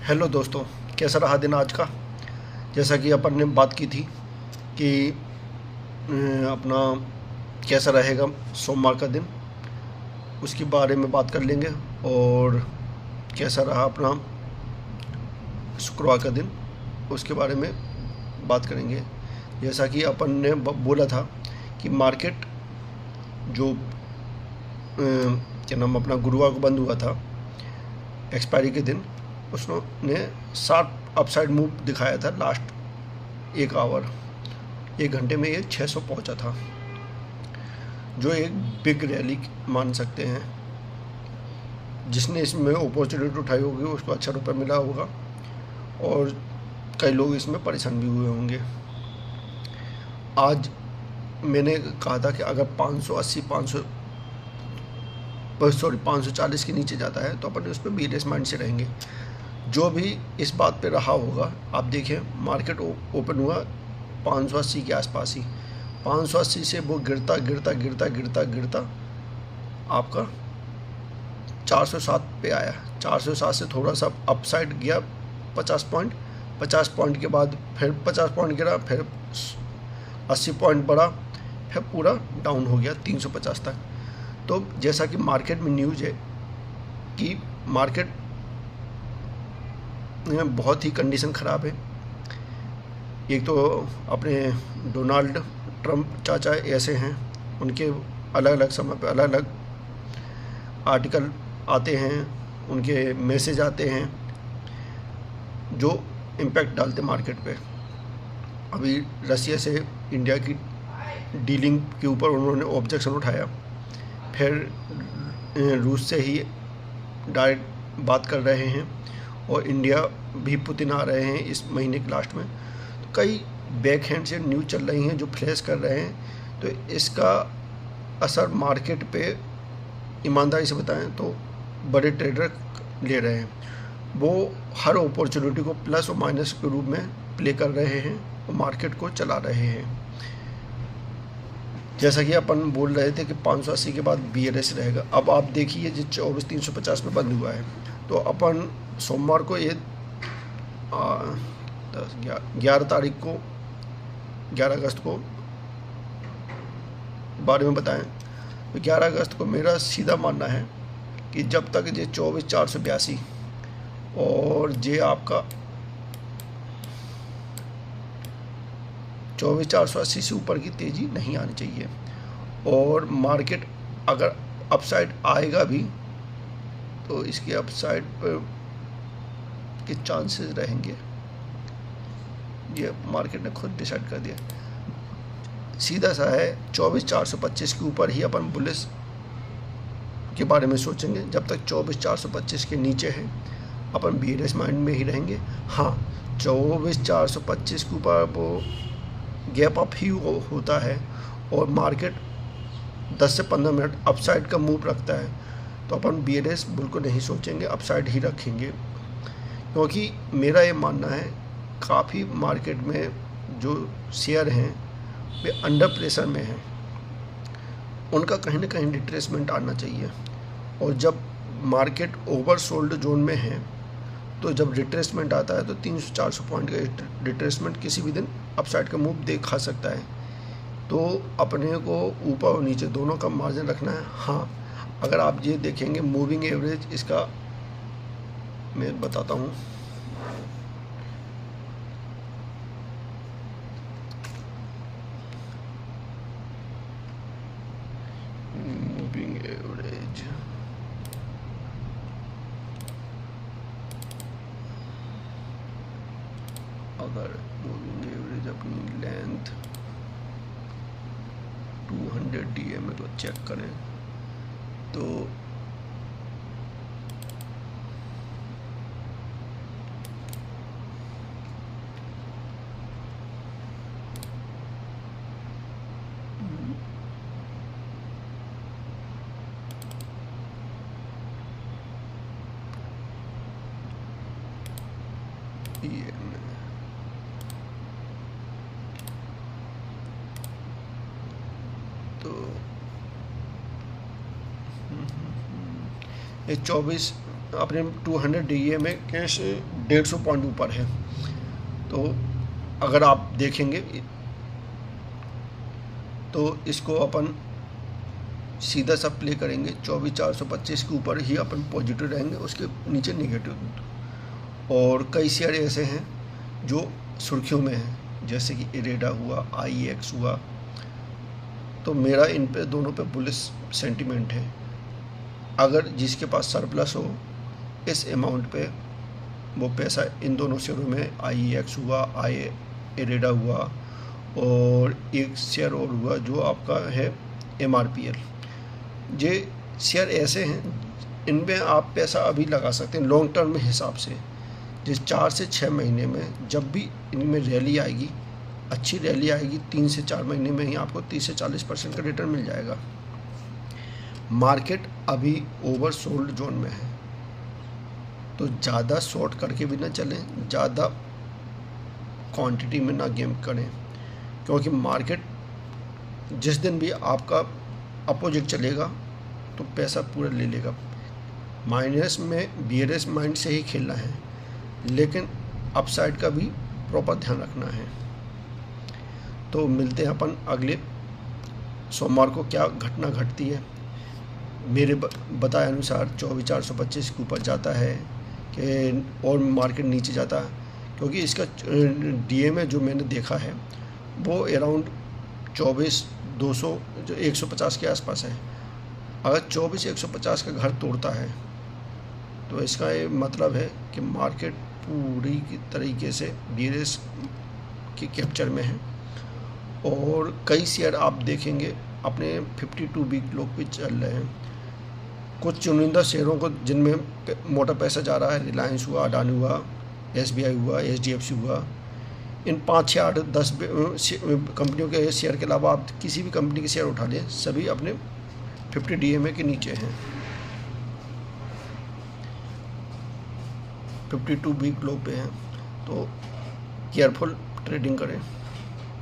Hello दोस्तों, कैसा रहा दिन आज का। जैसा कि अपन ने बात की थी कि अपना कैसा रहेगा सोमवार का दिन, उसके बारे में बात कर लेंगे। और कैसा रहा अपना शुक्रवार का दिन, उसके बारे में बात करेंगे। जैसा कि अपन ने बोला था कि मार्केट जो क्या नाम अपना गुरुवार को बंद हुआ था एक्सपायरी के दिन, उसने 7 अपसाइड मूव दिखाया था। लास्ट एक घंटे में ये 600 पहुंचा था, जो एक बिग रैली मान सकते हैं। जिसने इसमें अपॉर्चुनिटी उठाई होगी उसको अच्छा रुपये मिला होगा, और कई लोग इसमें परेशान भी हुए होंगे। आज मैंने कहा था कि अगर 540 के नीचे जाता है तो अपन उस पर बीरेस माइंड से रहेंगे। जो भी इस बात पे रहा होगा, आप देखें मार्केट ओपन हुआ 580 के आसपास ही। 580 से वो गिरता गिरता गिरता गिरता गिरता आपका 407 पे आया। 407 से थोड़ा सा अपसाइड गया 50 पॉइंट। 50 पॉइंट के बाद फिर 50 पॉइंट गिरा, फिर 80 पॉइंट बढ़ा, फिर पूरा डाउन हो गया 350 तक। तो जैसा कि मार्केट में न्यूज़ है कि मार्केट में बहुत ही कंडीशन ख़राब है। एक तो अपने डोनाल्ड ट्रंप चाचा ऐसे हैं, उनके अलग अलग समय पे अलग अलग आर्टिकल आते हैं, उनके मैसेज आते हैं जो इम्पैक्ट डालते मार्केट पे। अभी रसिया से इंडिया की डीलिंग के ऊपर उन्होंने ऑब्जेक्शन उठाया, फिर रूस से ही डायरेक्ट बात कर रहे हैं, और इंडिया भी पुतिन आ रहे हैं इस महीने के लास्ट में। तो कई बैक हैंड से न्यूज़ चल रही हैं जो फ्लैश कर रहे हैं। तो इसका असर मार्केट पे ईमानदारी से बताएं तो बड़े ट्रेडर ले रहे हैं। वो हर अपॉर्चुनिटी को प्लस और माइनस के रूप में प्ले कर रहे हैं और मार्केट को चला रहे हैं। जैसा कि अपन बोल रहे थे कि 580 के बाद बीआरएस रहेगा। अब आप देखिए जो 24,350 में बंद हुआ है, तो अपन सोमवार को ये 11 तारीख को 11 अगस्त को बारे में बताएं। तो 11 अगस्त को मेरा सीधा मानना है कि जब तक ये 24,482 और ये आपका 24,480 से ऊपर की तेज़ी नहीं आनी चाहिए, और मार्केट अगर अपसाइड आएगा भी तो इसके अपसाइड पर के चांसेस रहेंगे। ये मार्केट ने खुद डिसाइड कर दिया। सीधा सा है 24,425 के ऊपर ही अपन बुलिश के बारे में सोचेंगे। जब तक 24,425 के नीचे है अपन बीयरिश माइंड में ही रहेंगे। हाँ, 24,425 के ऊपर वो गैप अप ही होता है और मार्केट 10 से 15 मिनट अपसाइड का मूव रखता है, तो अपन बीयरिश बिल्कुल नहीं सोचेंगे, अपसाइड ही रखेंगे। क्योंकि मेरा ये मानना है काफ़ी मार्केट में जो शेयर हैं वे अंडर प्रेशर में हैं, उनका कहीं ना कहीं रिट्रेसमेंट आना चाहिए। और जब मार्केट ओवरसोल्ड जोन में है तो जब रिट्रेसमेंट आता है तो 300-400 पॉइंट का रिट्रेसमेंट किसी भी दिन अपसाइड का मूव दिखा सकता है। तो अपने को ऊपर और नीचे दोनों का मार्जिन रखना है। हाँ, अगर आप ये देखेंगे मूविंग एवरेज, इसका मैं बताता हूँ। मूविंग एवरेज अगर मूविंग एवरेज अपनी लेंथ 200 DM को चेक करें तो ये ये 24 अपने 200 DMA के 150 पॉइंट ऊपर है। तो अगर आप देखेंगे तो इसको अपन सीधा सा प्ले करेंगे 24,425 के ऊपर ही अपन पॉजिटिव रहेंगे, उसके नीचे निगेटिव। और कई शेयर ऐसे हैं जो सुर्खियों में हैं, जैसे कि इरेडा हुआ, IEX हुआ। तो मेरा इन पे दोनों पे बुलिश सेंटीमेंट है। अगर जिसके पास सरप्लस हो इस अमाउंट पे, वो पैसा इन दोनों शेयरों में, IEX हुआ, इरेडा हुआ, और एक शेयर और हुआ जो आपका है MRPL। ये शेयर ऐसे हैं इनमें आप पैसा अभी लगा सकते हैं लॉन्ग टर्म हिसाब से। जिस 4 से 6 महीने में जब भी इनमें रैली आएगी, अच्छी रैली आएगी, 3 से 4 महीने में ही आपको 30 से 40% का रिटर्न मिल जाएगा। मार्केट अभी ओवर सोल्ड जोन में है, तो ज़्यादा शॉर्ट करके भी ना चलें, ज़्यादा क्वांटिटी में ना गेम करें, क्योंकि मार्केट जिस दिन भी आपका अपोजिट चलेगा तो पैसा पूरा ले लेगा। माइनस में बियरिश माइंड से ही खेलना है, लेकिन अपसाइड का भी प्रॉपर ध्यान रखना है। तो मिलते हैं अपन अगले सोमवार को, क्या घटना घटती है। मेरे बताए अनुसार 24,425 के ऊपर जाता है कि और मार्केट नीचे जाता है, क्योंकि इसका DMA जो मैंने देखा है वो अराउंड 24,200 जो 150 के आसपास है। अगर 24,150 का घर तोड़ता है तो इसका ये मतलब है कि मार्केट पूरी की तरीके से बियरिश की कैप्चर में है। और कई शेयर आप देखेंगे अपने 52 वीक लोग पे चल रहे हैं। कुछ चुनिंदा शेयरों को जिनमें मोटा पैसा जा रहा है, रिलायंस हुआ, अडानी हुआ, SBI हुआ, HDFC हुआ, इन 5, 6, 8, 10 कंपनियों के शेयर के अलावा आप किसी भी कंपनी के शेयर उठा लें, सभी अपने 50 DMA के नीचे हैं, 52 वीक लो पे हैं। तो केयरफुल ट्रेडिंग करें।